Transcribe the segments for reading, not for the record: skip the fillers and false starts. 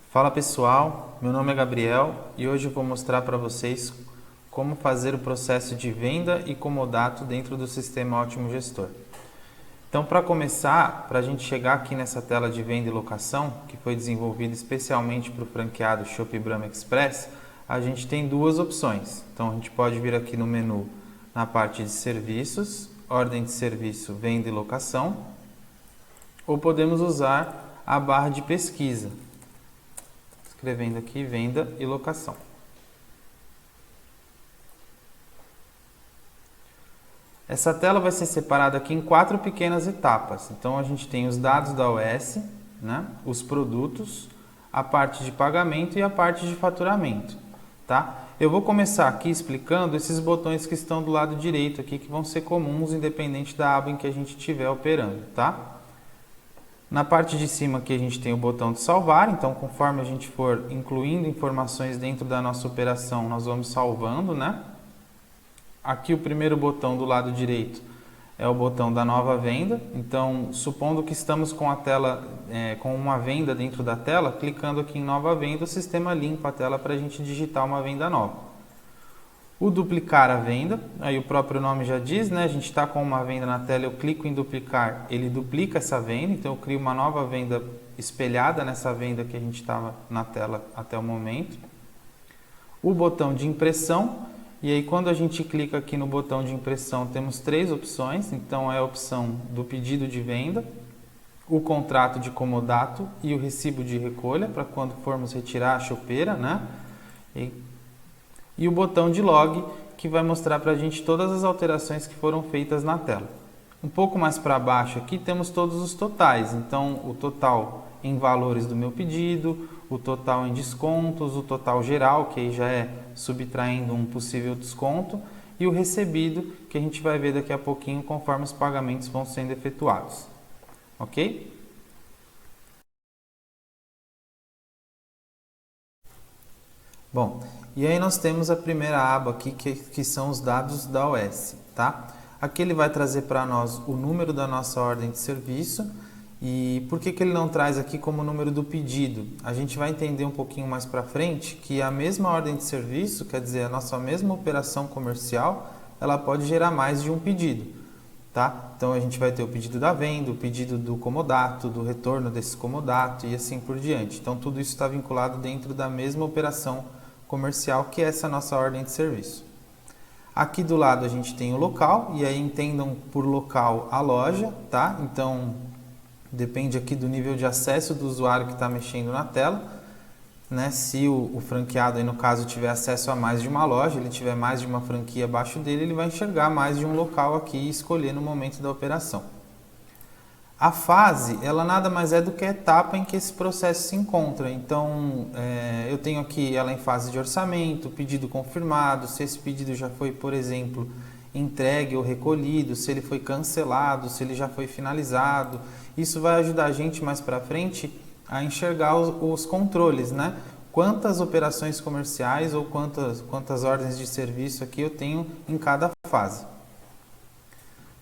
Fala pessoal, meu nome é Gabriel e hoje eu vou mostrar para vocês como fazer o processo de venda e comodato dentro do sistema Ótimo Gestor. Então, para começar, para a gente chegar aqui nessa tela de venda e locação, que foi desenvolvida especialmente para o franqueado Chopp Brahma Express, a gente tem duas opções. Então, a gente pode vir aqui no menu, na parte de serviços, ordem de serviço, venda e locação, ou podemos usar a barra de pesquisa, escrevendo aqui venda e locação. Essa tela vai ser separada aqui em 4 pequenas etapas. Então a gente tem os dados da OS, né, os produtos, a parte de pagamento e a parte de faturamento, tá? Eu vou começar aqui explicando esses botões que estão do lado direito aqui, que vão ser comuns independente da aba em que a gente estiver operando, tá? Na parte de cima aqui a gente tem o botão de salvar, então conforme a gente for incluindo informações dentro da nossa operação, nós vamos salvando, né? Aqui o primeiro botão do lado direito é o botão da nova venda, então supondo que estamos com a tela, com uma venda dentro da tela, clicando aqui em nova venda, o sistema limpa a tela para a gente digitar uma venda nova. O duplicar a venda, aí o próprio nome já diz, né? A gente está com uma venda na tela, eu clico em duplicar, ele duplica essa venda, então eu crio uma nova venda espelhada nessa venda que a gente estava na tela até o momento. O botão de impressão, e aí quando a gente clica aqui no botão de impressão, temos 3 opções, então é a opção do pedido de venda, o contrato de comodato e o recibo de recolha, para quando formos retirar a chopeira, né? E o botão de log, que vai mostrar para a gente todas as alterações que foram feitas na tela. Um pouco mais para baixo aqui temos todos os totais, então o total em valores do meu pedido, o total em descontos, o total geral, que aí já é subtraindo um possível desconto, e o recebido, que a gente vai ver daqui a pouquinho conforme os pagamentos vão sendo efetuados. Ok? Bom, e aí nós temos a primeira aba aqui, que são os dados da OS, tá? Aqui ele vai trazer para nós o número da nossa ordem de serviço. E por que ele não traz aqui como número do pedido? A gente vai entender um pouquinho mais para frente que a mesma ordem de serviço, quer dizer, a nossa mesma operação comercial, ela pode gerar mais de um pedido, tá? Então a gente vai ter o pedido da venda, o pedido do comodato, do retorno desse comodato e assim por diante. Então tudo isso está vinculado dentro da mesma operação comercial, que é essa nossa ordem de serviço. Aqui do lado a gente tem o local, e aí entendam por local a loja, tá? Então depende aqui do nível de acesso do usuário que está mexendo na tela, né? Se o franqueado, aí no caso, tiver acesso a mais de uma loja, ele tiver mais de uma franquia abaixo dele, ele vai enxergar mais de um local aqui e escolher no momento da operação. A fase, ela nada mais é do que a etapa em que esse processo se encontra. Então, eu tenho aqui ela em fase de orçamento, pedido confirmado, se esse pedido já foi, por exemplo, entregue ou recolhido, se ele foi cancelado, se ele já foi finalizado. Isso vai ajudar a gente mais para frente a enxergar os controles, né? Quantas operações comerciais ou quantas ordens de serviço aqui eu tenho em cada fase.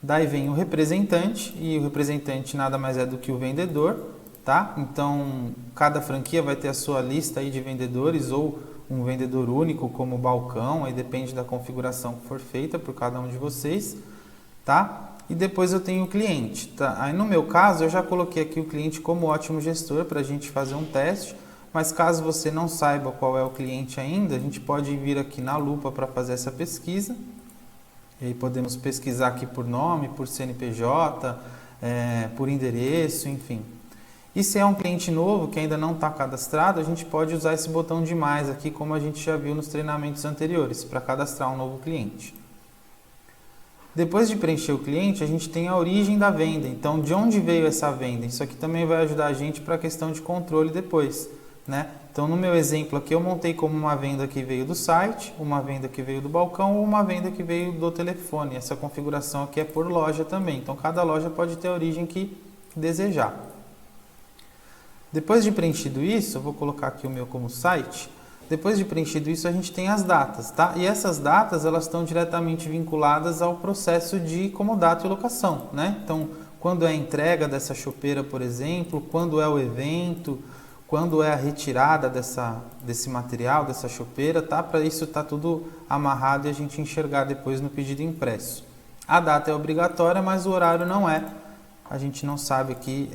Daí vem o representante, e o representante nada mais é do que o vendedor, tá? Então, cada franquia vai ter a sua lista aí de vendedores ou um vendedor único como balcão, aí depende da configuração que for feita por cada um de vocês, tá? E depois eu tenho o cliente, tá? Aí no meu caso eu já coloquei aqui o cliente como ótimo gestor para a gente fazer um teste, mas caso você não saiba qual é o cliente ainda, a gente pode vir aqui na lupa para fazer essa pesquisa. E aí podemos pesquisar aqui por nome, por CNPJ, por endereço, enfim. E se é um cliente novo que ainda não está cadastrado, a gente pode usar esse botão de mais aqui, como a gente já viu nos treinamentos anteriores, para cadastrar um novo cliente. Depois de preencher o cliente, a gente tem a origem da venda. Então, de onde veio essa venda? Isso aqui também vai ajudar a gente para a questão de controle depois, né? Então, no meu exemplo aqui, eu montei como uma venda que veio do site, uma venda que veio do balcão ou uma venda que veio do telefone. Essa configuração aqui é por loja também. Então, cada loja pode ter a origem que desejar. Depois de preenchido isso, eu vou colocar aqui o meu como site. Depois de preenchido isso, a gente tem as datas, tá? E essas datas, elas estão diretamente vinculadas ao processo de comodato e locação, né? Então, quando é a entrega dessa chopeira, por exemplo, quando é o evento, quando é a retirada desse material, dessa chopeira, tá? Para isso tá tudo amarrado e a gente enxergar depois no pedido impresso. A data é obrigatória, mas o horário não é. A gente não sabe aqui,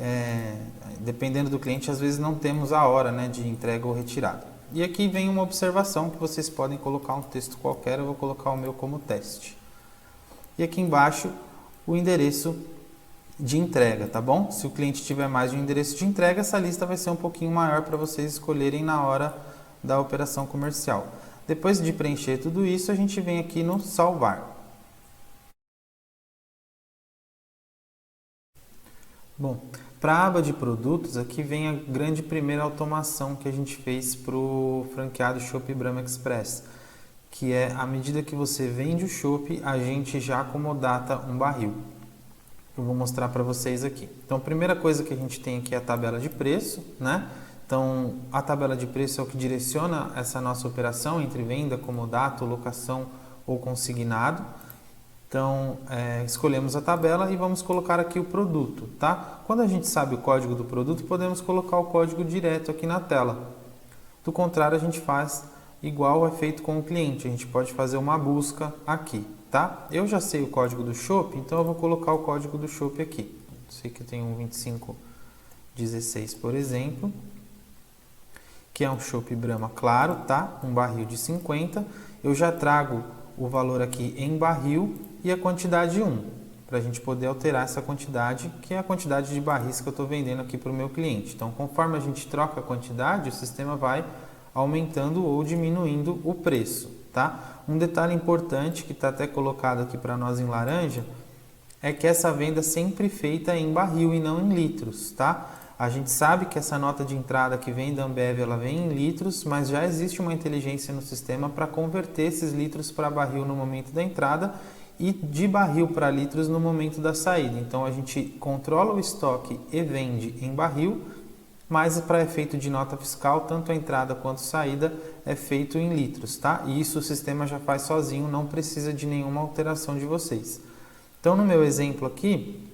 dependendo do cliente, às vezes não temos a hora, né, de entrega ou retirada. E aqui vem uma observação que vocês podem colocar um texto qualquer, eu vou colocar o meu como teste. E aqui embaixo o endereço de entrega, tá bom? Se o cliente tiver mais de um endereço de entrega, essa lista vai ser um pouquinho maior para vocês escolherem na hora da operação comercial. Depois de preencher tudo isso, a gente vem aqui no salvar. Bom, para a aba de produtos, aqui vem a grande primeira automação que a gente fez para o franqueado Chopp Brahma Express, que é, à medida que você vende o chopp, a gente já acomodata um barril. Eu vou mostrar para vocês aqui. Então, a primeira coisa que a gente tem aqui é a tabela de preço, né? Então, a tabela de preço é o que direciona essa nossa operação entre venda, comodato, locação ou consignado. Então, escolhemos a tabela e vamos colocar aqui o produto, tá? Quando a gente sabe o código do produto, podemos colocar o código direto aqui na tela. Do contrário, a gente faz igual é feito com o cliente. A gente pode fazer uma busca aqui, tá? Eu já sei o código do chopp, então eu vou colocar o código do chopp aqui. Sei que eu tenho um 2516, por exemplo, que é um chopp Brahma claro, tá? Um barril de 50. Eu já trago o valor aqui em barril e a quantidade 1, para a gente poder alterar essa quantidade, que é a quantidade de barris que eu estou vendendo aqui para o meu cliente. Então, conforme a gente troca a quantidade, o sistema vai aumentando ou diminuindo o preço, tá? Um detalhe importante, que está até colocado aqui para nós em laranja, é que essa venda é sempre feita em barril e não em litros, tá? A gente sabe que essa nota de entrada que vem da Ambev, ela vem em litros, mas já existe uma inteligência no sistema para converter esses litros para barril no momento da entrada e de barril para litros no momento da saída. Então, a gente controla o estoque e vende em barril, mas para efeito de nota fiscal, tanto a entrada quanto a saída é feito em litros, tá? E isso o sistema já faz sozinho, não precisa de nenhuma alteração de vocês. Então, no meu exemplo aqui,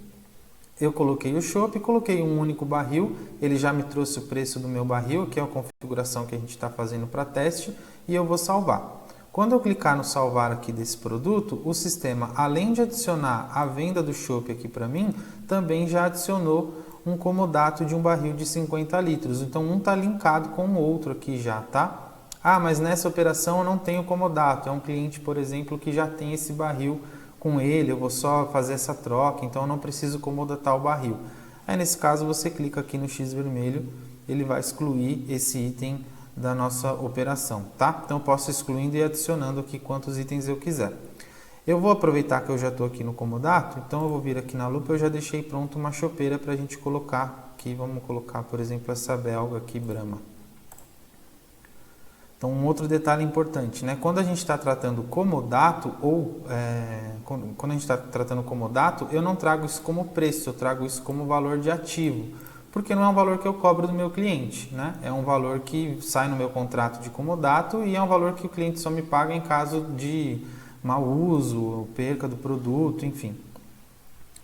eu coloquei o chopp, coloquei um único barril, ele já me trouxe o preço do meu barril, que é a configuração que a gente está fazendo para teste, e eu vou salvar. Quando eu clicar no salvar aqui desse produto, o sistema, além de adicionar a venda do chopp aqui para mim, também já adicionou um comodato de um barril de 50 litros. Então, um está linkado com o outro aqui já, tá? Ah, mas nessa operação eu não tenho comodato. É um cliente, por exemplo, que já tem esse barril com ele, eu vou só fazer essa troca, então eu não preciso comodatar o barril. Aí, nesse caso, você clica aqui no X vermelho, ele vai excluir esse item da nossa operação, tá? Então, eu posso ir excluindo e adicionando aqui quantos itens eu quiser. Eu vou aproveitar que eu já estou aqui no comodato, então eu vou vir aqui na lupa, eu já deixei pronto uma chopeira para a gente colocar aqui. Vamos colocar, por exemplo, essa belga aqui, Brahma. Então, um outro detalhe importante, né? Quando a gente está tratando comodato quando a gente está tratando comodato, eu não trago isso como preço, eu trago isso como valor de ativo, porque não é um valor que eu cobro do meu cliente, né? É um valor que sai no meu contrato de comodato e é um valor que o cliente só me paga em caso de mau uso, perca do produto, enfim.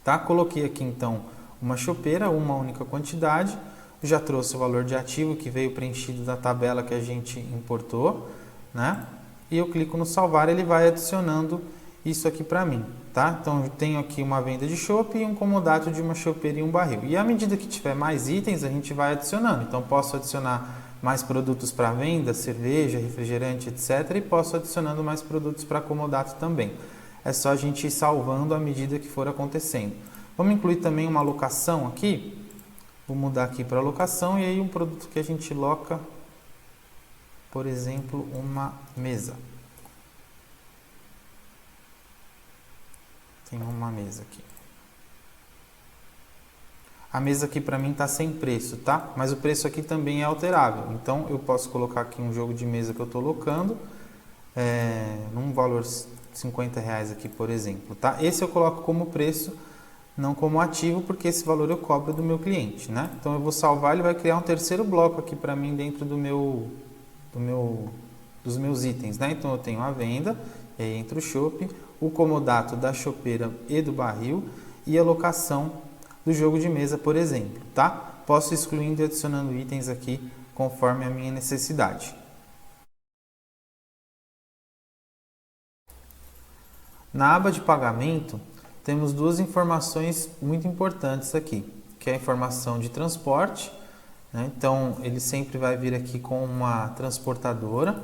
Tá? Coloquei aqui então uma chopeira, uma única quantidade. Já trouxe o valor de ativo que veio preenchido da tabela que a gente importou, né? E eu clico no salvar, ele vai adicionando isso aqui para mim, tá? Então, eu tenho aqui uma venda de chopp e um comodato de uma chopeira e um barril. E à medida que tiver mais itens, a gente vai adicionando. Então, posso adicionar mais produtos para venda, cerveja, refrigerante, etc. E posso adicionando mais produtos para comodato também. É só a gente ir salvando à medida que for acontecendo. Vamos incluir também uma locação aqui. Vou mudar aqui para locação e aí um produto que a gente loca, por exemplo, uma mesa. Tem uma mesa aqui. A mesa aqui para mim está sem preço, tá? Mas o preço aqui também é alterável. Então, eu posso colocar aqui um jogo de mesa que eu estou locando, num valor R$50 aqui, por exemplo, tá? Esse eu coloco como preço, não como ativo, porque esse valor eu cobro do meu cliente, né? Então, eu vou salvar, ele vai criar um terceiro bloco aqui para mim dentro do meu dos meus itens, né? Então eu tenho a venda, e aí entra o chopp, o comodato da chopeira e do barril e a locação do jogo de mesa, por exemplo, tá? Posso ir excluindo e adicionando itens aqui conforme a minha necessidade. Na aba de pagamento, temos duas informações muito importantes aqui, que é a informação de transporte, né? Então ele sempre vai vir aqui com uma transportadora,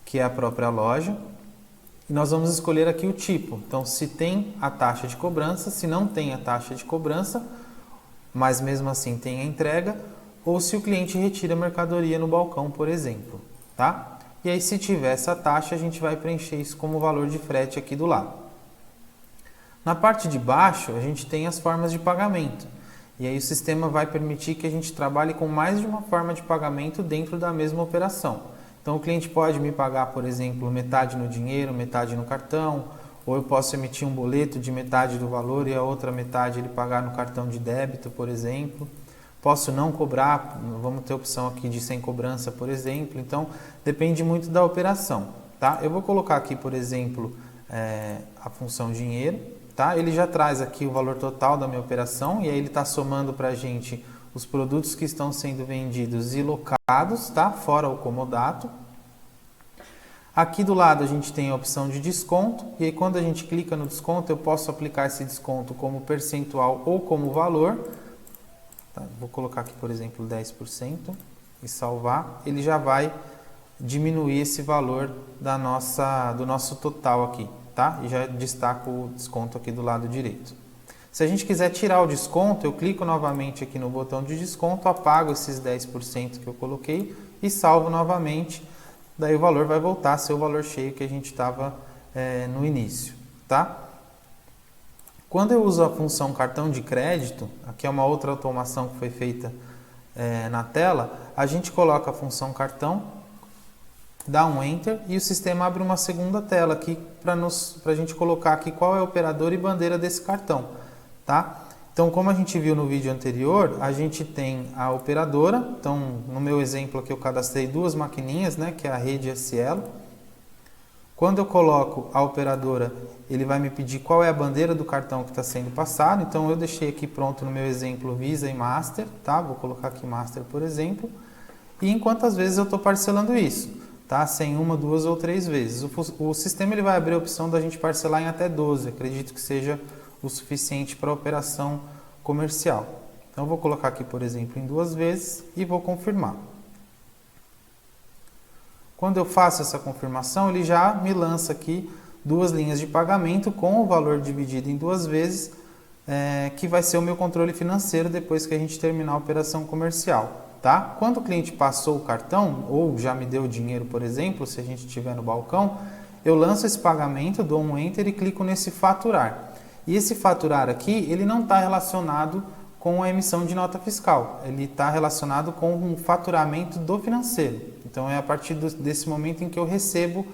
que é a própria loja, e nós vamos escolher aqui o tipo. Então, se tem a taxa de cobrança, se não tem a taxa de cobrança, mas mesmo assim tem a entrega, ou se o cliente retira a mercadoria no balcão, por exemplo, tá? E aí, se tiver essa taxa, a gente vai preencher isso como valor de frete aqui do lado. Na parte de baixo, a gente tem as formas de pagamento. E aí o sistema vai permitir que a gente trabalhe com mais de uma forma de pagamento dentro da mesma operação. Então o cliente pode me pagar, por exemplo, metade no dinheiro, metade no cartão, ou eu posso emitir um boleto de metade do valor e a outra metade ele pagar no cartão de débito, por exemplo. Posso não cobrar, vamos ter a opção aqui de sem cobrança, por exemplo. Então depende muito da operação, tá? Eu vou colocar aqui, por exemplo, a função dinheiro, tá? Ele já traz aqui o valor total da minha operação e aí ele está somando para a gente os produtos que estão sendo vendidos e locados, tá? Fora o comodato. Aqui do lado a gente tem a opção de desconto, e aí quando a gente clica no desconto, eu posso aplicar esse desconto como percentual ou como valor. Tá? Vou colocar aqui, por exemplo, 10% e salvar. Ele já vai diminuir esse valor do nosso total aqui, tá? E já destaco o desconto aqui do lado direito. Se a gente quiser tirar o desconto, eu clico novamente aqui no botão de desconto, apago esses 10% que eu coloquei e salvo novamente. Daí o valor vai voltar a ser o valor cheio que a gente estava no início, tá? Quando eu uso a função cartão de crédito, aqui é uma outra automação que foi feita na tela, a gente coloca a função cartão, dá um Enter e o sistema abre uma segunda tela aqui para a gente colocar aqui qual é o operador e bandeira desse cartão. Tá? Então, como a gente viu no vídeo anterior, a gente tem a operadora. Então, no meu exemplo aqui eu cadastrei duas maquininhas, né, que é a rede e a Cielo. Quando eu coloco a operadora, ele vai me pedir qual é a bandeira do cartão que está sendo passado. Então, eu deixei aqui pronto no meu exemplo Visa e Master, tá? Vou colocar aqui Master, por exemplo. E em quantas vezes eu estou parcelando isso? Tá? Sem uma, duas ou três vezes. O sistema ele vai abrir a opção da gente parcelar em até 12. Acredito que seja o suficiente para a operação comercial. Então, eu vou colocar aqui, por exemplo, em 2 vezes e vou confirmar. Quando eu faço essa confirmação, ele já me lança aqui 2 linhas de pagamento com o valor dividido em 2 vezes, que vai ser o meu controle financeiro depois que a gente terminar a operação comercial. Tá? Quando o cliente passou o cartão, ou já me deu o dinheiro, por exemplo, se a gente estiver no balcão, eu lanço esse pagamento, dou um Enter e clico nesse faturar. E esse faturar aqui, ele não está relacionado com a emissão de nota fiscal, ele está relacionado com o faturamento do financeiro. Então é a partir desse momento em que eu recebo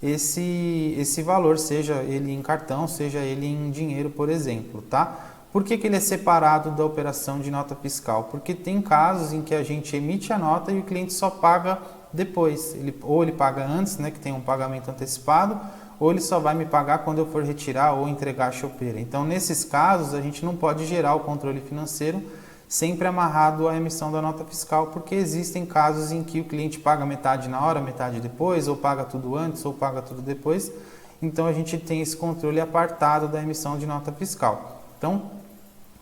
esse valor, seja ele em cartão, seja ele em dinheiro, por exemplo, tá? Por que ele é separado da operação de nota fiscal? Porque tem casos em que a gente emite a nota e o cliente só paga depois. Ou ele paga antes, né, que tem um pagamento antecipado, ou ele só vai me pagar quando eu for retirar ou entregar a chopeira. Então, nesses casos, a gente não pode gerar o controle financeiro sempre amarrado à emissão da nota fiscal, porque existem casos em que o cliente paga metade na hora, metade depois, ou paga tudo antes, ou paga tudo depois. Então, a gente tem esse controle apartado da emissão de nota fiscal. Então,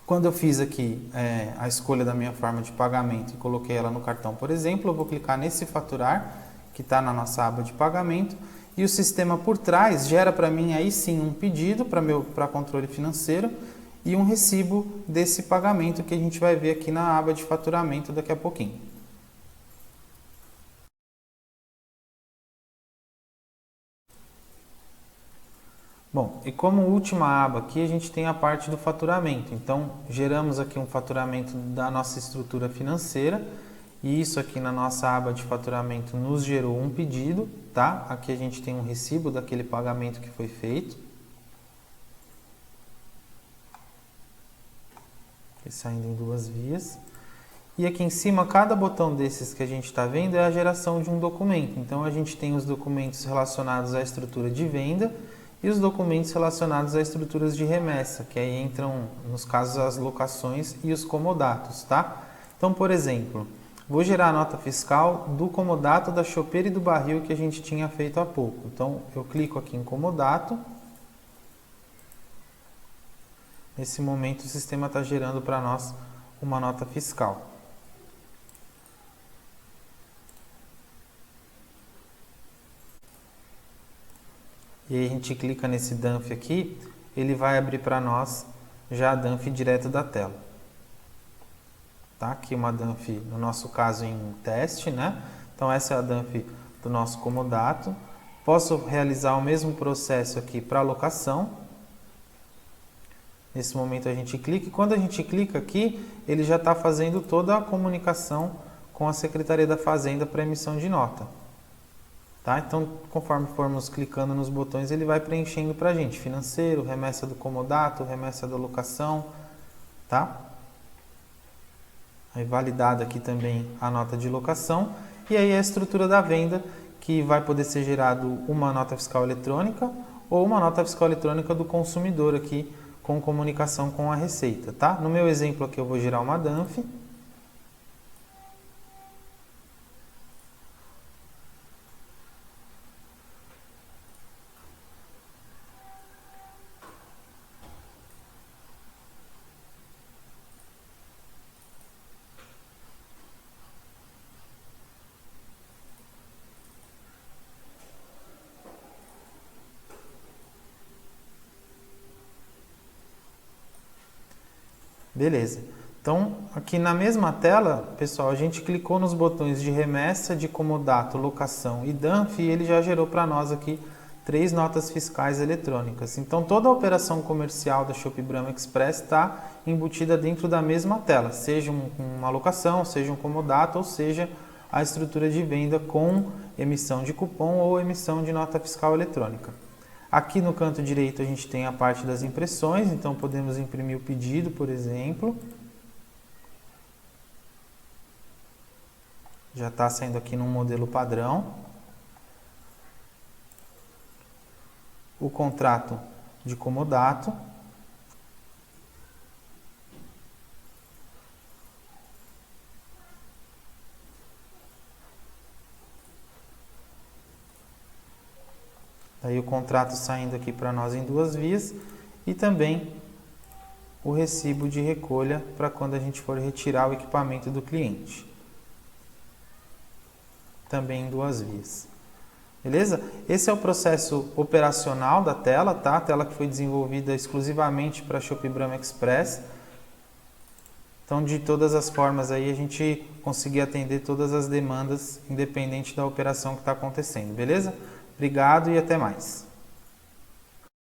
quando eu fiz aqui a escolha da minha forma de pagamento e coloquei ela no cartão, por exemplo, eu vou clicar nesse faturar, que está na nossa aba de pagamento, e o sistema por trás gera para mim aí sim um pedido para controle financeiro e um recibo desse pagamento que a gente vai ver aqui na aba de faturamento daqui a pouquinho. Bom, e como última aba aqui a gente tem a parte do faturamento. Então, geramos aqui um faturamento da nossa estrutura financeira e isso aqui na nossa aba de faturamento nos gerou um pedido, tá? Aqui a gente tem um recibo daquele pagamento que foi feito. Saindo em 2 vias. E aqui em cima, cada botão desses que a gente está vendo é a geração de um documento. Então, a gente tem os documentos relacionados à estrutura de venda e os documentos relacionados a estruturas de remessa, que aí entram, nos casos, as locações e os comodatos, tá? Então, por exemplo, vou gerar a nota fiscal do comodato da chopeira e do barril que a gente tinha feito há pouco. Então, eu clico aqui em comodato. Nesse momento, o sistema está gerando para nós uma nota fiscal. E aí a gente clica nesse DANF aqui, ele vai abrir para nós já a DANF direto da tela. Tá? Aqui uma DANF, no nosso caso, em teste, né? Então essa é a DANF do nosso comodato. Posso realizar o mesmo processo aqui para locação. Nesse momento a gente clica, e quando a gente clica aqui, ele já está fazendo toda a comunicação com a Secretaria da Fazenda para emissão de nota. Tá? Então, conforme formos clicando nos botões, ele vai preenchendo para a gente. Financeiro, remessa do comodato, remessa da locação. Tá? Aí validada aqui também a nota de locação. E aí a estrutura da venda, que vai poder ser gerado uma nota fiscal eletrônica ou uma nota fiscal eletrônica do consumidor aqui com comunicação com a Receita. Tá? No meu exemplo aqui eu vou gerar uma DANF. Beleza. Então, aqui na mesma tela, pessoal, a gente clicou nos botões de remessa, de comodato, locação e DANF e ele já gerou para nós aqui 3 notas fiscais eletrônicas. Então, toda a operação comercial da Shop Brahma Express está embutida dentro da mesma tela, seja uma locação, seja um comodato ou seja a estrutura de venda com emissão de cupom ou emissão de nota fiscal eletrônica. Aqui no canto direito a gente tem a parte das impressões, então podemos imprimir o pedido, por exemplo. Já está saindo aqui num modelo padrão. O contrato de comodato. Aí o contrato saindo aqui para nós em 2 vias e também o recibo de recolha para quando a gente for retirar o equipamento do cliente. Também em 2 vias. Beleza? Esse é o processo operacional da tela, tá? A tela que foi desenvolvida exclusivamente para a Shop Brahma Express. Então, de todas as formas aí, a gente conseguir atender todas as demandas, independente da operação que está acontecendo, beleza? Obrigado e até mais.